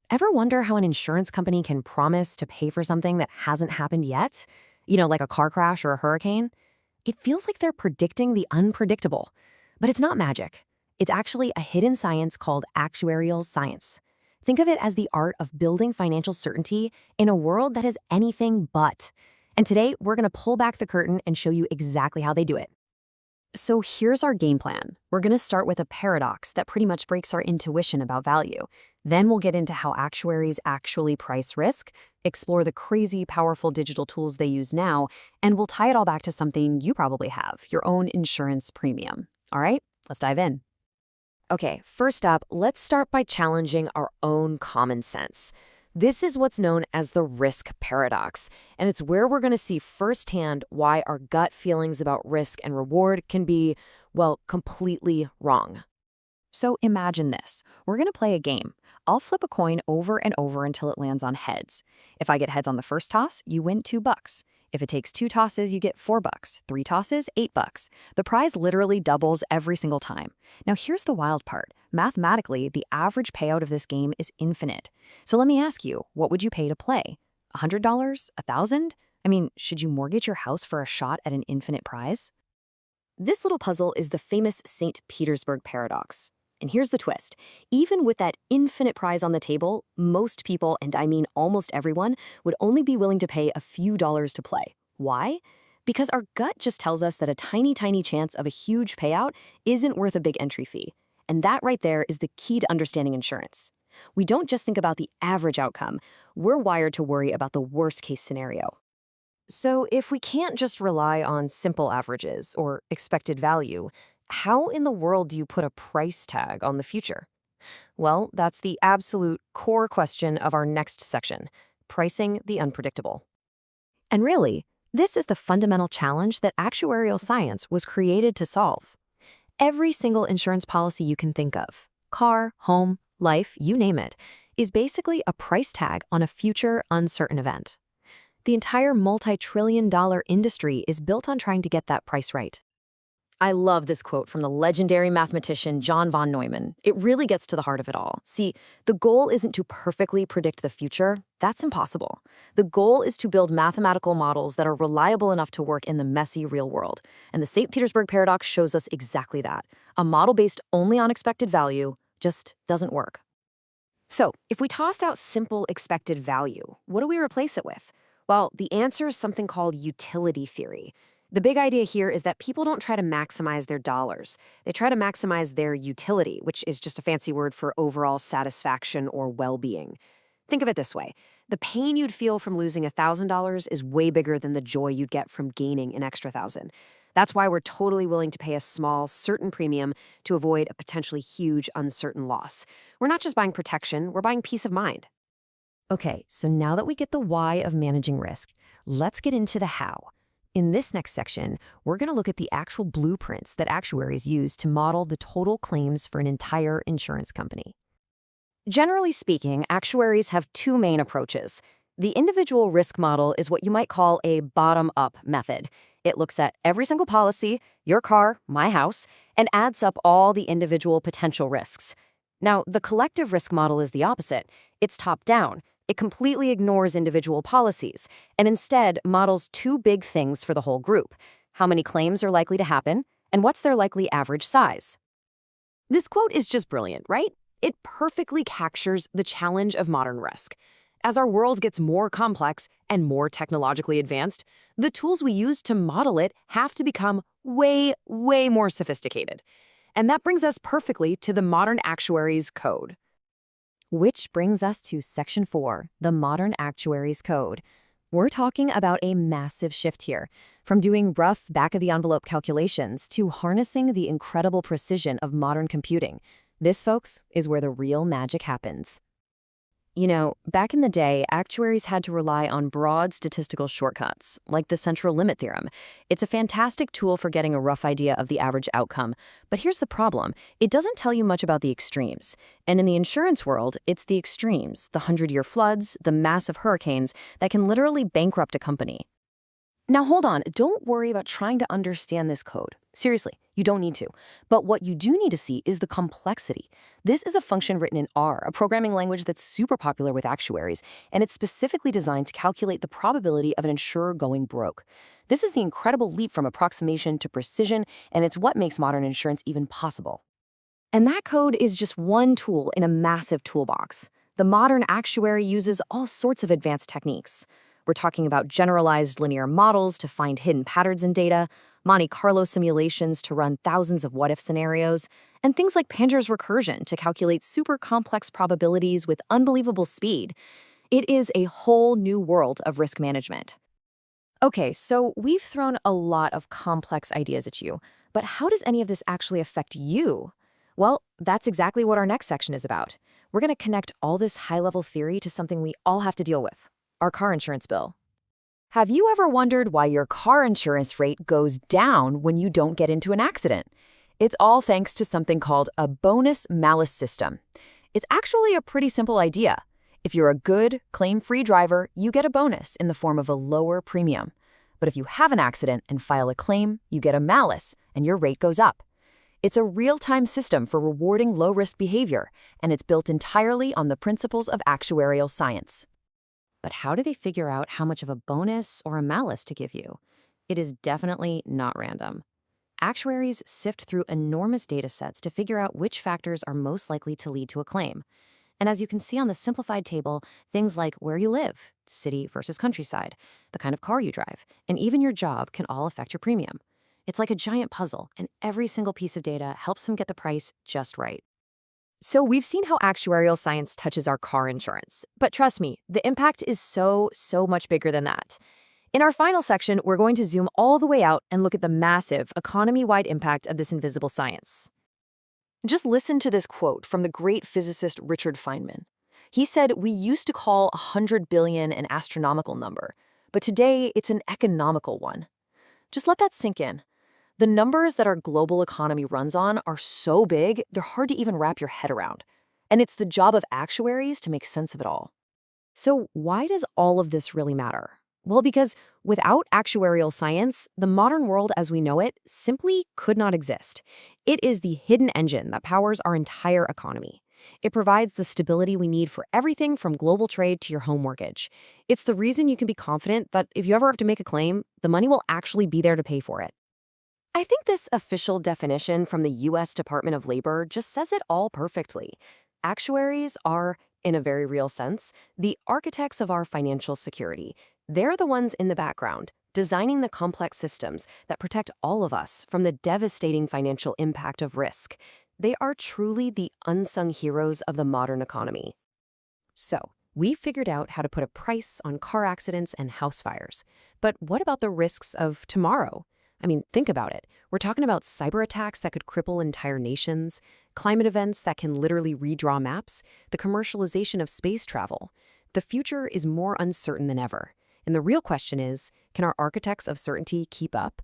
Ever wonder how an insurance company can promise to pay for something that hasn't happened yet? Like a car crash or a hurricane? It feels like they're predicting the unpredictable. But it's not magic. It's actually a hidden science called actuarial science. Think of it as the art of building financial certainty in a world that is anything but. And today, we're going to pull back the curtain and show you exactly how they do it. So here's our game plan. We're going to start with a paradox that pretty much breaks our intuition about value. Then we'll get into how actuaries actually price risk, explore the crazy powerful digital tools they use now, and we'll tie it all back to something you probably have, your own insurance premium. All right, let's dive in. Okay, first up, let's start by challenging our own common sense. This is what's known as the risk paradox, and it's where we're going to see firsthand why our gut feelings about risk and reward can be, well, completely wrong. So imagine this. We're going to play a game. I'll flip a coin over and over until it lands on heads. If I get heads on the first toss, you win $2. If it takes 2 tosses, you get $4. 3 tosses, $8. The prize literally doubles every single time. Now here's the wild part. Mathematically, the average payout of this game is infinite. So let me ask you, what would you pay to play? $100? $1,000? I mean, should you mortgage your house for a shot at an infinite prize? This little puzzle is the famous St. Petersburg paradox. And here's the twist. Even with that infinite prize on the table, most people, and I mean almost everyone, would only be willing to pay a few dollars to play. Why? Because our gut just tells us that a tiny, tiny chance of a huge payout isn't worth a big entry fee. And that right there is the key to understanding insurance. We don't just think about the average outcome. We're wired to worry about the worst case scenario. So if we can't just rely on simple averages or expected value, how in the world do you put a price tag on the future? Well, that's the absolute core question of our next section, pricing the unpredictable. And really, this is the fundamental challenge that actuarial science was created to solve. Every single insurance policy you can think of, car, home, life, you name it, is basically a price tag on a future uncertain event. The entire multi-trillion-dollar industry is built on trying to get that price right. I love this quote from the legendary mathematician John von Neumann. It really gets to the heart of it all. See, the goal isn't to perfectly predict the future. That's impossible. The goal is to build mathematical models that are reliable enough to work in the messy real world. And the St. Petersburg paradox shows us exactly that. A model based only on expected value just doesn't work. So, if we tossed out simple expected value, what do we replace it with? Well, the answer is something called utility theory. The big idea here is that people don't try to maximize their dollars. They try to maximize their utility, which is just a fancy word for overall satisfaction or well-being. Think of it this way. The pain you'd feel from losing $1,000 is way bigger than the joy you'd get from gaining an extra 1,000. That's why we're totally willing to pay a small, certain premium to avoid a potentially huge, uncertain loss. We're not just buying protection, we're buying peace of mind. Okay, so now that we get the why of managing risk, let's get into the how. In this next section, we're going to look at the actual blueprints that actuaries use to model the total claims for an entire insurance company. Generally speaking, actuaries have 2 main approaches. The individual risk model is what you might call a bottom-up method. It looks at every single policy, your car, my house, and adds up all the individual potential risks. Now, the collective risk model is the opposite. It's top-down. It completely ignores individual policies and instead models 2 big things for the whole group: how many claims are likely to happen and what's their likely average size. This quote is just brilliant, right? It perfectly captures the challenge of modern risk. As our world gets more complex and more technologically advanced, the tools we use to model it have to become way, way more sophisticated. And that brings us perfectly to the modern actuary's code. Which brings us to Section 4, the Modern Actuaries Code. We're talking about a massive shift here, from doing rough back-of-the-envelope calculations to harnessing the incredible precision of modern computing. This, folks, is where the real magic happens. Back in the day, actuaries had to rely on broad statistical shortcuts, like the central limit theorem. It's a fantastic tool for getting a rough idea of the average outcome. But here's the problem. It doesn't tell you much about the extremes. And in the insurance world, it's the extremes, the 100-year floods, the massive hurricanes, that can literally bankrupt a company. Now hold on, don't worry about trying to understand this code. Seriously, you don't need to. But what you do need to see is the complexity. This is a function written in R, a programming language that's super popular with actuaries, and it's specifically designed to calculate the probability of an insurer going broke. This is the incredible leap from approximation to precision, and it's what makes modern insurance even possible. And that code is just one tool in a massive toolbox. The modern actuary uses all sorts of advanced techniques. We're talking about generalized linear models to find hidden patterns in data, Monte Carlo simulations to run thousands of what-if scenarios, and things like Panger's recursion to calculate super complex probabilities with unbelievable speed. It is a whole new world of risk management. Okay, so we've thrown a lot of complex ideas at you, but how does any of this actually affect you? Well, that's exactly what our next section is about. We're going to connect all this high-level theory to something we all have to deal with: our car insurance bill. Have you ever wondered why your car insurance rate goes down when you don't get into an accident? It's all thanks to something called a bonus-malus system. It's actually a pretty simple idea. If you're a good, claim-free driver, you get a bonus in the form of a lower premium. But if you have an accident and file a claim, you get a malus, and your rate goes up. It's a real-time system for rewarding low-risk behavior, and it's built entirely on the principles of actuarial science. But how do they figure out how much of a bonus or a malus to give you? It is definitely not random. Actuaries sift through enormous data sets to figure out which factors are most likely to lead to a claim. And as you can see on the simplified table, things like where you live, city versus countryside, the kind of car you drive, and even your job can all affect your premium. It's like a giant puzzle, and every single piece of data helps them get the price just right. So we've seen how actuarial science touches our car insurance, but trust me, the impact is so much bigger than that. In our final section, we're going to zoom all the way out and look at the massive, economy-wide impact of this invisible science. Just listen to this quote from the great physicist Richard Feynman. He said, "We used to call 100 billion an astronomical number, but today it's an economical one." Just let that sink in. The numbers that our global economy runs on are so big, they're hard to even wrap your head around. And it's the job of actuaries to make sense of it all. So why does all of this really matter? Well, because without actuarial science, the modern world as we know it simply could not exist. It is the hidden engine that powers our entire economy. It provides the stability we need for everything from global trade to your home mortgage. It's the reason you can be confident that if you ever have to make a claim, the money will actually be there to pay for it. I think this official definition from the U.S. Department of Labor just says it all perfectly. Actuaries are, in a very real sense, the architects of our financial security. They're the ones in the background, designing the complex systems that protect all of us from the devastating financial impact of risk. They are truly the unsung heroes of the modern economy. So, we figured out how to put a price on car accidents and house fires. But what about the risks of tomorrow? I mean, think about it. We're talking about cyber attacks that could cripple entire nations, climate events that can literally redraw maps, the commercialization of space travel. The future is more uncertain than ever. And the real question is, can our architects of certainty keep up?